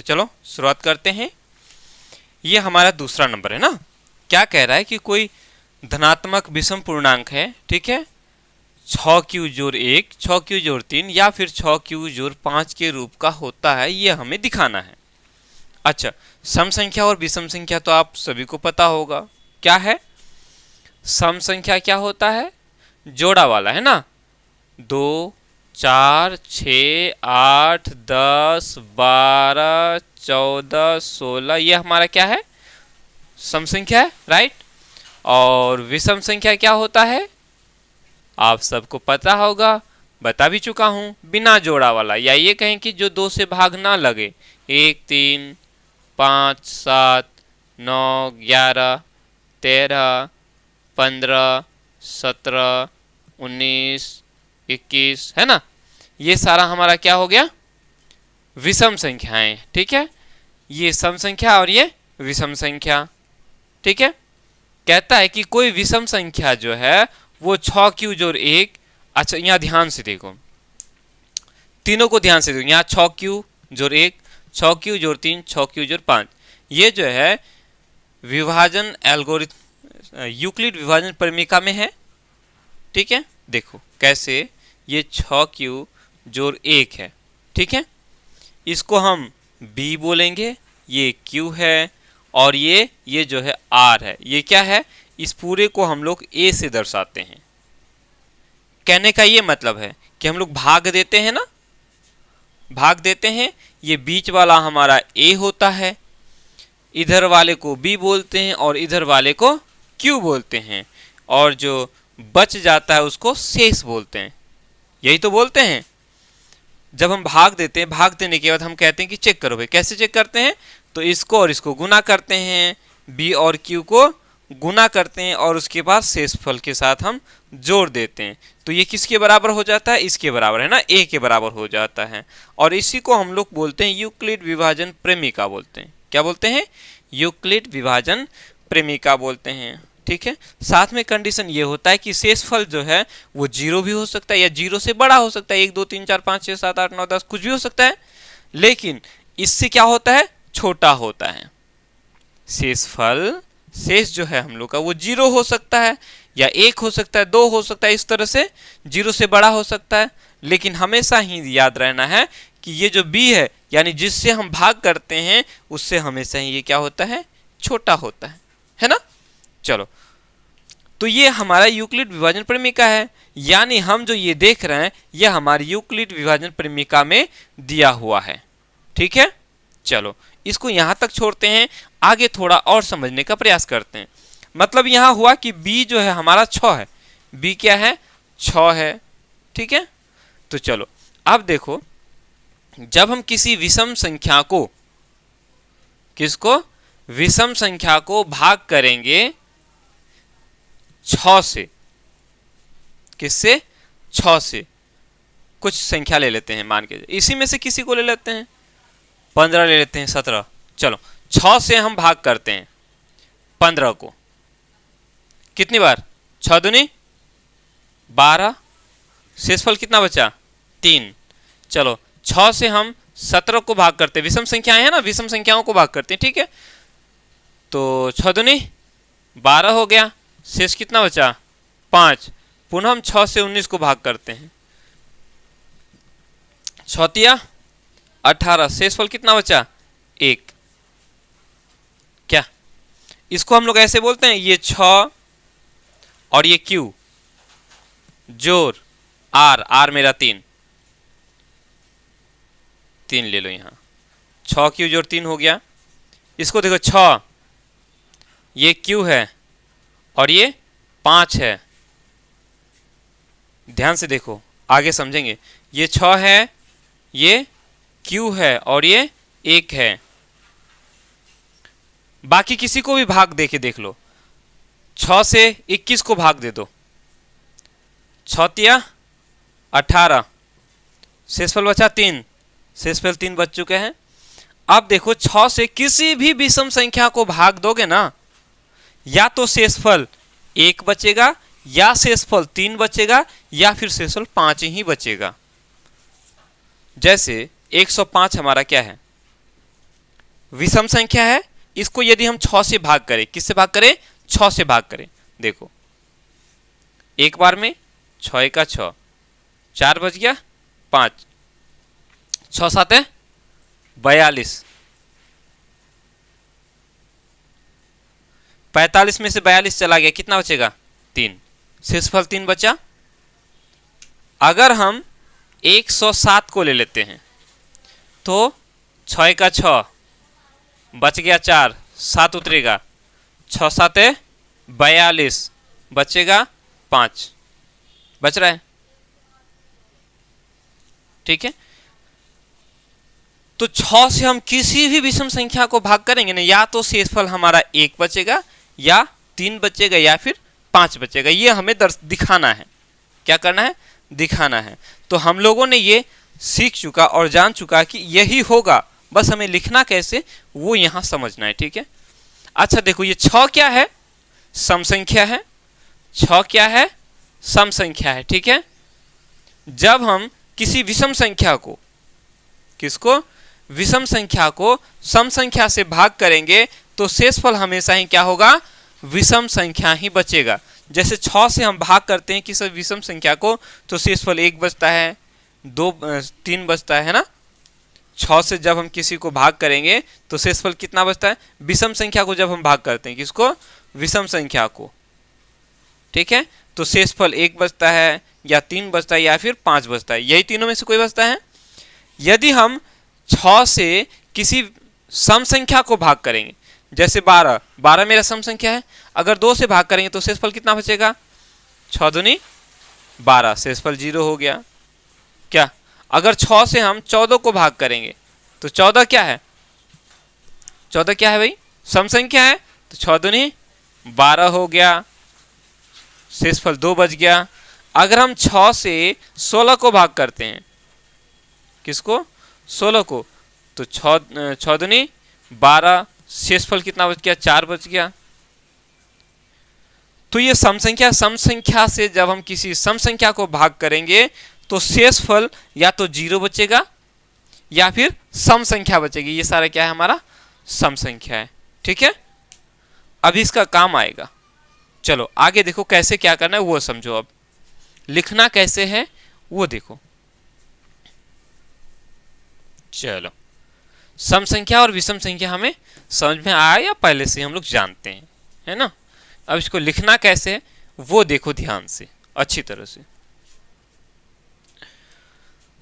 तो चलो शुरुआत करते हैं। ये हमारा दूसरा नंबर है ना। क्या कह रहा है कि कोई धनात्मक विषम पूर्णांक है, ठीक है, 6q जोड़ 1, 6q जोड़ 3 या फिर 6q जोड़ 5 के रूप का होता है, ये हमें दिखाना है। अच्छा, सम संख्या और विषम संख्या तो आप सभी को पता होगा क्या है। सम संख्या क्या होता है? जोड़ा वाला, है ना। 2, 4, 6, 8, 10, 12, 14, 16, ये हमारा क्या है? सम संख्या है, राइट। और विषम संख्या क्या होता है? आप सबको पता होगा, बता भी चुका हूं, बिना जोड़ा वाला, या ये कहें कि जो 2 से भाग ना लगे। 1, 3, 5, 7, 9, 11, 13, 15, 17, 19, 21, है ना। ये सारा हमारा क्या हो गया? विषम संख्याएं, ठीक है। ये सम संख्या और ये विषम संख्या, ठीक है। कहता है कि कोई विषम संख्या जो है वो 6q जोड़ 1, अच्छा यहाँ ध्यान से देखो, तीनों को ध्यान से देखो। यहाँ 6q जोड़ 1, 6q जोड़ 3, 6q जोड़ 5, ये जो है विभाजन एल्गोरिथम, यूक्लिड विभाजन परिमिका में है, ठीक है। देखो कैसे, ये 6q जोड़ 1 है, ठीक है, इसको हम b बोलेंगे, ये q है, और ये जो है r है, ये क्या है? इस पूरे को हम लोग a से दर्शाते हैं। कहने का ये मतलब है कि हम लोग भाग देते हैं ना, भाग देते हैं, ये बीच वाला हमारा a होता है, इधर वाले को b बोलते हैं और इधर वाले को q बोलते हैं, और जो बच जाता है उसको शेष बोलते हैं। यही तो बोलते हैं। जब हम भाग देते हैं, भाग देने के बाद हम कहते हैं कि चेक करो भाई, कैसे चेक करते हैं? तो इसको और इसको गुना करते हैं, b और q को गुना करते हैं, और उसके बाद शेषफल के साथ हम जोड़ देते हैं। तो ये किसके बराबर हो जाता है? इसके बराबर, है ना, a के बराबर हो जाता है। और इसी को हम लोग बोलते हैं यूक्लिड विभाजन प्रेमिका बोलते हैं। क्या बोलते हैं? यूक्लिड विभाजन प्रेमिका बोलते हैं, ठीक है। साथ में कंडीशन ये होता है कि शेषफल जो है वो 0 भी हो सकता है या 0 से बड़ा हो सकता है, 1, 2, 3, 4, 5, 6, 7, 8, 9, 10 कुछ भी हो सकता है, लेकिन इससे क्या होता है? छोटा होता है। शेषफल, शेष जो है हम लोग का वो 0 हो सकता है या 1 हो सकता है, 2 हो सकता है, इस तरह से 0 से बड़ा हो सकता है, लेकिन हमेशा ही याद रहना है कि ये जो b है, यानी जिससे हम भाग करते हैं, उससे हमेशा ही ये क्या होता है? छोटा होता है ना। चलो, तो ये हमारा यूक्लिड विभाजन प्रेमिका है, यानी हम जो ये देख रहे हैं ये हमारी यूक्लिड विभाजन प्रेमिका में दिया हुआ है, ठीक है। चलो, इसको यहां तक छोड़ते हैं, आगे थोड़ा और समझने का प्रयास करते हैं। मतलब यहां हुआ कि b जो है हमारा 6 है, b क्या है? 6 है, ठीक है। तो चलो अब देखो, जब हम किसी विषम संख्या को, किसको? विषम संख्या को भाग करेंगे 6 से, किससे? 6 से। कुछ संख्या ले लेते हैं, मान के इसी में से किसी को ले लेते हैं, 15 ले लेते हैं, 17, चलो 6 से हम भाग करते हैं 15 को, कितनी बार? 6 दूनी 12, शेषफल कितना बचा? 3। चलो 6 से हम 17 को भाग करते हैं, विषम संख्याएं हैं ना, विषम संख्याओं को भाग करते हैं, ठीक है। तो 6 दूनी 12 हो गया, शेष कितना बचा? 5। पुनः हम 6 से 19 को भाग करते हैं, 6 18, शेषफल कितना बचा? 1। क्या इसको हम लोग ऐसे बोलते हैं, ये 6 और ये q जोर r मेरा 3 ले लो, यहां 6q जोड़ 3 हो गया। इसको देखो, 6, ये q है और ये 5 है, ध्यान से देखो, आगे समझेंगे। ये 6 है, ये q है और ये 1 है। बाकी किसी को भी भाग देके देख लो, 6 से 21 को भाग दे दो, 6 18, शेषफल बचा 3, शेषफल 3 बच चुके हैं। अब देखो 6 से किसी भी विषम संख्या को भाग दोगे ना, या तो शेषफल 1 बचेगा, या शेषफल 3 बचेगा, या फिर शेषफल 5 ही बचेगा। जैसे 105 हमारा क्या है? विषम संख्या है, इसको यदि हम 6 से भाग करें, किससे भाग करें? 6 से भाग करें। देखो एक बार में 6 का 6, 4 बच गया 5, 6 7 है 42, 45 में से 42 चला गया, कितना बचेगा? 3, शेषफल 3 बचा। अगर हम 107 को ले लेते हैं तो 6 का 6 बच गया 4, 7 उतरेगा, 6 7 है 42, बचेगा 5, बच रहा है, ठीक है। तो 6 से हम किसी भी विषम संख्या को भाग करेंगे ना, या तो शेषफल हमारा 1 बचेगा, या 3 बचेगा, या फिर 5 बचेगा। ये हमें दिखाना है। क्या करना है? दिखाना है। तो हम लोगों ने ये सीख चुका और जान चुका कि यही होगा, बस हमें लिखना कैसे वो यहां समझना है, ठीक है। अच्छा देखो, ये 6 क्या है? सम संख्या है। 6 क्या है? सम संख्या है, ठीक है। जब हम किसी विषम संख्या को, किसको? विषम संख्या को सम संख्या से भाग करेंगे तो शेषफल हमेशा ही क्या होगा? विषम संख्या ही बचेगा। जैसे 6 से हम भाग करते हैं किसी विषम संख्या को तो शेषफल 1 बचता है, 2 3 बचता है ना। 6 से जब हम किसी को भाग करेंगे तो शेषफल कितना बचता है? विषम संख्या को जब हम भाग करते हैं, किसको? विषम संख्या को, ठीक है। तो शेषफल 1 बचता है, या 3 बचता है, या फिर 5 बचता है। यही तीनों में से कोई बचता है। यदि हम 6 से किसी सम संख्या को भाग करेंगे, जैसे 12 मेरा सम संख्या है, अगर 2 से भाग करेंगे तो शेषफल कितना बचेगा? 6 दूनी 12, शेषफल 0 हो गया। क्या? अगर 6 से हम 14 को भाग करेंगे तो 14 क्या है? 14 क्या है भाई? सम संख्या है, तो 6 दूनी 12 हो गया, शेषफल 2 बच गया। अगर हम 6 से 16 को भाग करते हैं, किसको? 16 को, तो 6 दूनी 12, शेषफल कितना बच गया? 4 बच गया। तो ये सम संख्या से जब हम किसी सम संख्या को भाग करेंगे तो शेषफल या तो 0 बचेगा या फिर सम संख्या बचेगी। ये सारा क्या है? हमारा सम संख्या है, ठीक है। अभी इसका काम आएगा। चलो आगे देखो कैसे क्या करना है वो समझो। अब लिखना कैसे है वो देखो। चलो, सम संख्या और विषम संख्या हमें समझ में आया या पहले से हम लोग जानते हैं, है ना। अब इसको लिखना कैसे है वो देखो ध्यान से, अच्छी तरह से।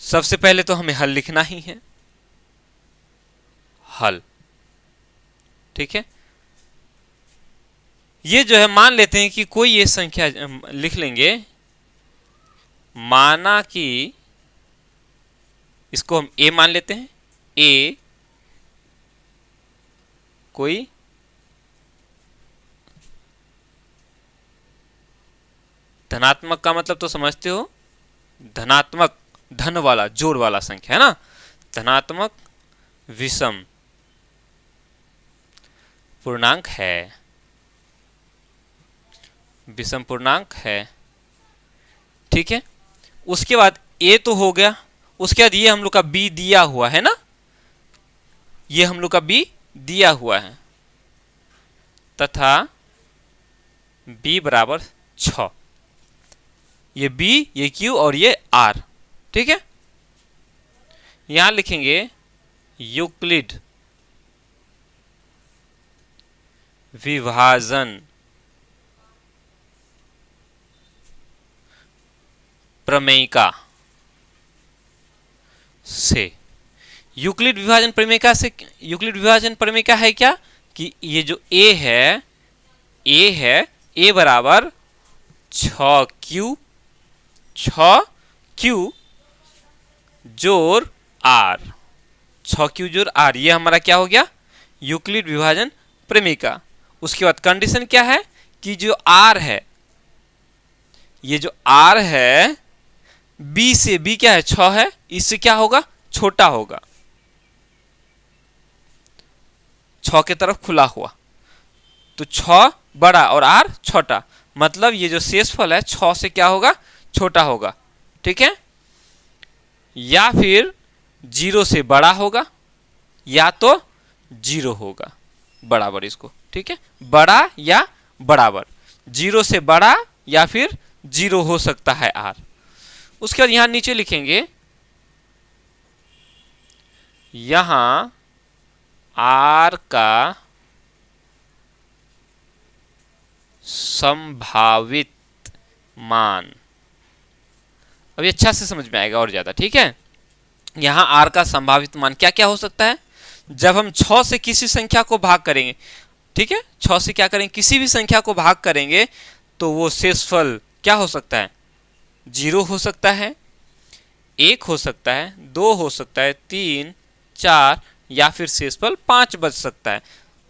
सबसे पहले तो हमें हल लिखना ही है, हल, ठीक है। ये जो है, मान लेते हैं कि कोई ये संख्या लिख लेंगे, माना कि इसको हम ए मान लेते हैं। ए कोई धनात्मक का मतलब तो समझते हो, धनात्मक, धन वाला, जोड़ वाला संख्या है ना। धनात्मक विषम पूर्णांक है, विषम पूर्णांक है, ठीक है। उसके बाद ए तो हो गया, उसके बाद ये हम लोग का बी दिया हुआ है ना, ये हम लोग का बी दिया हुआ है, तथा बी बराबर 6। ये बी, ये क्यू और ये आर, ठीक है। यहां लिखेंगे यूक्लिड विभाजन प्रमेयिका से। यूक्लिड विभाजन प्रमेयिका से, यूक्लिड विभाजन प्रमेयिका है क्या कि ये जो ए है, ए बराबर 6Q जोड़ आर, 6Q जोड़ आर, ये हमारा क्या हो गया? यूक्लिड विभाजन प्रमेयिका। उसके बाद कंडीशन क्या है कि जो आर है, ये जो आर है बी से, बी क्या है? 6 है, इससे क्या होगा? छोटा होगा, 6 की तरफ खुला हुआ, तो 6 बड़ा और आर छोटा, मतलब ये जो शेषफल है 6 से क्या होगा? छोटा होगा, ठीक है। या फिर 0 से बड़ा होगा, या तो जीरो होगा, बराबर इसको, ठीक है, बड़ा या बराबर, जीरो से बड़ा या फिर जीरो हो सकता है आर। उसके बाद यहां नीचे लिखेंगे यहां आर का संभावित मान, अभी अच्छा से समझ में आएगा और ज्यादा, ठीक है। यहां आर का संभावित मान क्या क्या हो सकता है, जब हम 6 से किसी संख्या को भाग करेंगे, ठीक है, 6 से क्या करेंगे, किसी भी संख्या को भाग करेंगे तो वो शेषफल क्या हो सकता है, 0 हो सकता है, 1 हो सकता है, 2 हो सकता है, 3, 4 या फिर शेषफल 5 बच सकता है,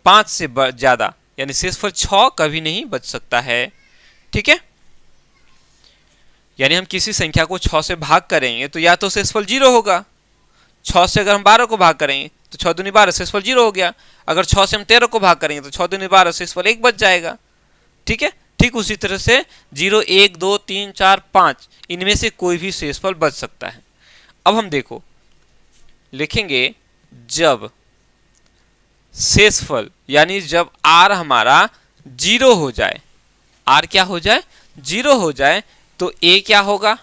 5 से ज्यादा यानी शेषफल 6 कभी नहीं बच सकता है, ठीक है। यानी हम किसी संख्या को 6 से भाग करेंगे तो या तो शेषफल 0 होगा, 6 से अगर हम 12 को भाग करेंगे तो 6 दूनी 12 शेषफल 0 हो गया, अगर 6 से हम 13 को भाग करेंगे तो 6 दूनी 12 शेषफल 1 बच जाएगा, ठीक है। ठीक उसी तरह से 0, 1, 2, 3, 4, 5 इनमें से कोई भी शेषफल बच सकता है। अब हम देखो लिखेंगे जब शेषफल यानी जब आर हमारा 0 हो जाए, आर क्या हो जाए, 0 हो जाए, तो ए क्या होगा,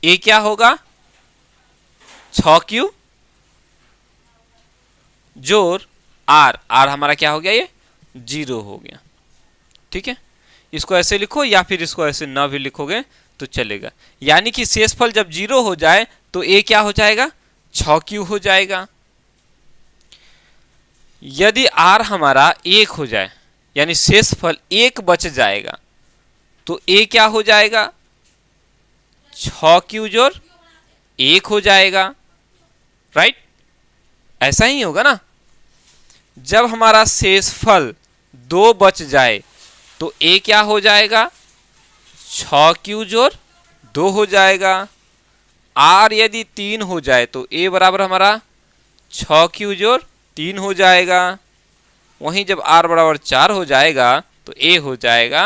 ए क्या होगा, 6q जोर आर, आर हमारा क्या हो गया, ये 0 हो गया, ठीक है। इसको ऐसे लिखो या फिर इसको ऐसे ना भी लिखोगे तो चलेगा, यानी कि शेषफल जब 0 हो जाए तो ए क्या हो जाएगा, 6q हो जाएगा। यदि आर हमारा 1 हो जाए यानी शेषफल 1 बच जाएगा तो ए क्या हो जाएगा, 6q जोर 1 हो जाएगा, राइट, ऐसा ही होगा ना। जब हमारा शेषफल 2 बच जाए तो ए क्या हो जाएगा, 6q जोर 2 हो जाएगा। आर यदि 3 हो जाए तो ए बराबर हमारा 6q जोर 3 हो जाएगा। वहीं जब आर बराबर 4 हो जाएगा तो ए हो जाएगा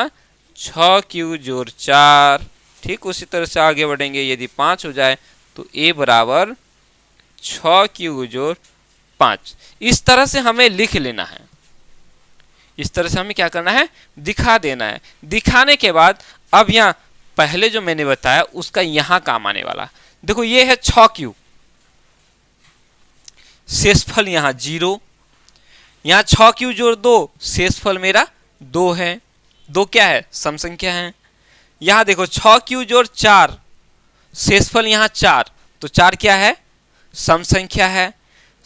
6q जोर 4। ठीक उसी तरह से आगे बढ़ेंगे, यदि 5 हो जाए तो ए बराबर 6q जोर 5। इस तरह से हमें लिख लेना है, इस तरह से हमें क्या करना है, दिखा देना है। दिखाने के बाद अब यहाँ पहले जो मैंने बताया उसका यहां काम आने वाला, देखो ये है 6q, शेषफल यहां 0, यहां 6q जोड़ 2, शेषफल मेरा 2 है, 2 क्या है, सम संख्या है। यहां देखो 6q जोड़ 4, शेषफल यहां 4, तो 4 क्या है, सम संख्या है।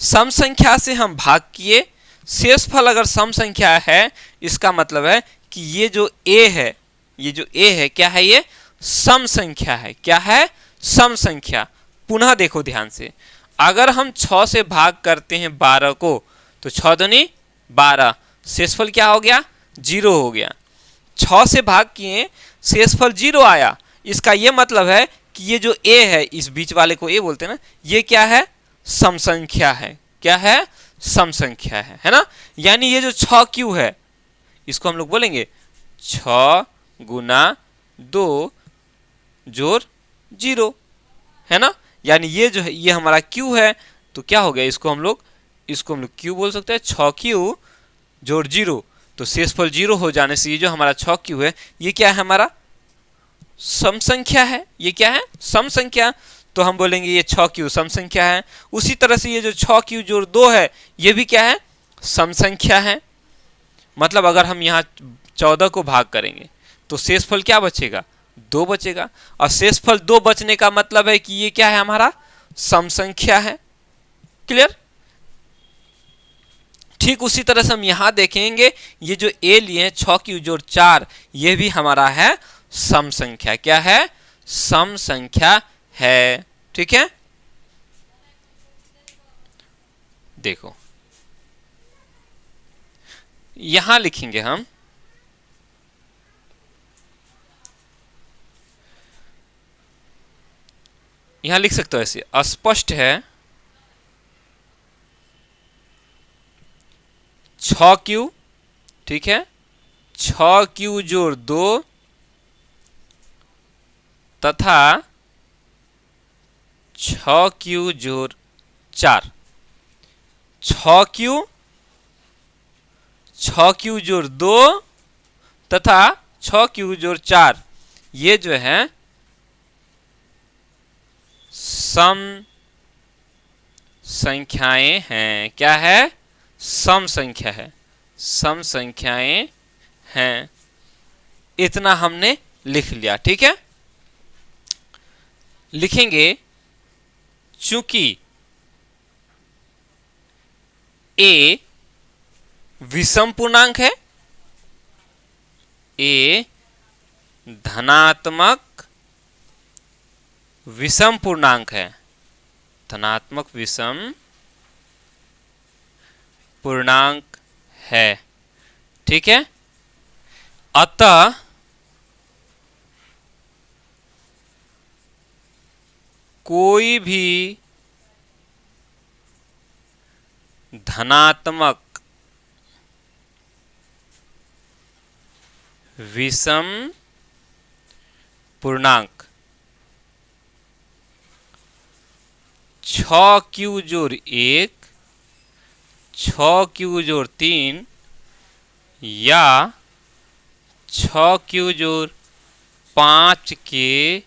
सम संख्या से हम भाग किए, शेषफल अगर सम संख्या है इसका मतलब है कि ये जो a है, ये जो a है क्या है, ये सम संख्या है। क्या है, सम संख्या। पुनः देखो ध्यान से, अगर हम 6 से भाग करते हैं 12 को तो 6 दूनी 12, शेषफल क्या हो गया, 0 हो गया। 6 से भाग किए, शेषफल 0 आया, इसका यह मतलब है कि ये जो a है, इस बीच वाले को a बोलते हैं ना, ये क्या है, सम संख्या है। क्या है, सम संख्या है ना। यानी ये जो 6q है इसको हम लोग बोलेंगे 6 गुना 2 जोड़ 0, है ना। यानी ये जो है ये हमारा q है, तो क्या हो गया, इसको हम लोग q बोल सकते हैं। 6q जोड़ 0, तो शेषफल 0 हो जाने से ये जो हमारा 6q है ये क्या है, हमारा सम संख्या है। ये क्या है, सम संख्या, तो हम बोलेंगे ये 6q सम संख्या है। उसी तरह से ये जो 6q जोड़ 2 है ये भी क्या है, सम संख्या है। मतलब अगर हम यहाँ 14 को भाग करेंगे तो शेषफल क्या बचेगा, 2 बचेगा, और शेषफल 2 बचने का मतलब है कि ये क्या है, हमारा सम संख्या है। क्लियर। ठीक उसी तरह से हम यहां देखेंगे, ये जो a लिए हैं 6q जोड़ 4, ये भी हमारा है सम संख्या। क्या है, सम संख्या है। ठीक है, देखो यहां लिखेंगे हम, यहां लिख सकते हो ऐसे, अस्पष्ट है 6q, ठीक है, 6q जोड़ 2 तथा 6q जोड़ 4, 6q जोड़ 2 तथा 6q जोड़ 4, ये जो है सम संख्याएं हैं। क्या है? सम संख्या है, सम संख्याएं हैं। इतना हमने लिख लिया। ठीक है, लिखेंगे चूंकि a विषम पूर्णांक है, a धनात्मक विषम पूर्णांक है, धनात्मक विषम पूर्णांक है। ठीक है, अतः कोई भी धनात्मक विषम पूर्णांक 6q जोड़ 1, 6q जोड़ 3 या 6q जोड़ 5 के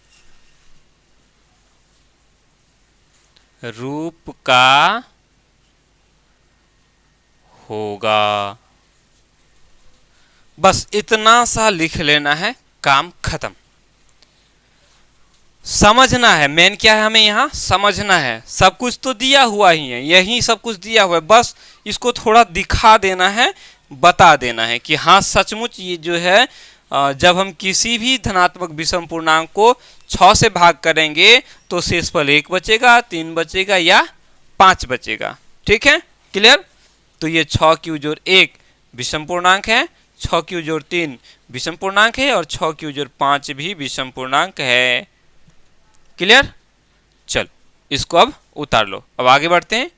रूप का होगा। बस इतना सा लिख लेना है, काम खत्म। समझना है, मेन क्या है, हमें यहाँ समझना है। सब कुछ तो दिया हुआ ही है, यही सब कुछ दिया हुआ है, बस इसको थोड़ा दिखा देना है, बता देना है कि हाँ सचमुच ये जो है जब हम किसी भी धनात्मक विषम पूर्णांक को 6 से भाग करेंगे तो शेषफल 1 बचेगा, 3 बचेगा या 5 बचेगा। ठीक है, क्लियर? तो ये 6q जोड़ 1 विषम पूर्णांक है, 6q जोड़ 3 विषम पूर्णांक है और 6q जोड़ 5 भी विषम पूर्णांक है। क्लियर? चल इसको अब उतार लो। अब आगे बढ़ते हैं।